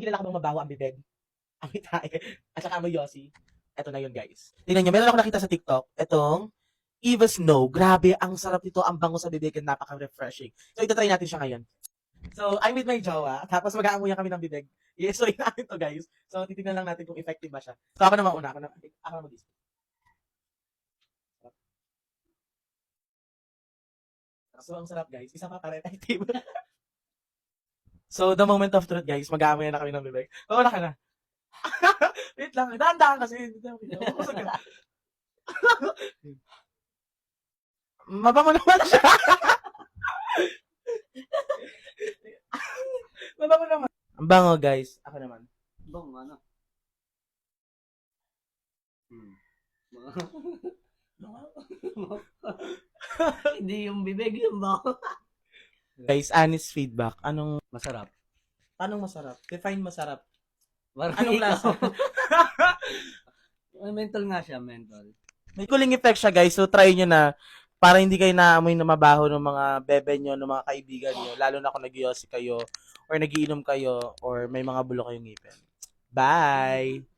kilala ka bang mabaho ang bibig? Amoy tae. At saka amoy Yossi. Ito na yun, guys. Tingnan nyo, meron ako nakita sa TikTok. Itong Eva Snow. Grabe, ang sarap nito. Ang bango sa bibig and napaka-refreshing. So, itatry natin siya ngayon. So, I'm with my jowa. Tapos mag-aamuyan kami ng bibig. I-explain natin to, guys. So, titignan lang natin kung effective ba siya. So, ako na mauna. Ako na mag-isip. So, ang sarap, guys. Isa pa para effective. So, the moment of truth, guys. Mag-aamuyan na kami ng bibig. Mauna ka na. Wait lang. Dahan-dahan kasi. Mabango naman siya. Mabango naman. Ang bango, guys. Ako naman. Bang, ano? Hindi yung bibig, yung bako. Guys, honest feedback. Anong Masarap. masarap? Define masarap. Parang Anong lasa? Mental nga siya, mental. May cooling effect siya, guys. So, try nyo na para hindi kayo naamoy na mabaho ng mga bebe nyo, ng mga kaibigan nyo. Lalo na kung nag-iossi kayo or nagiinom kayo or may mga bulo kayong ngipin. Bye!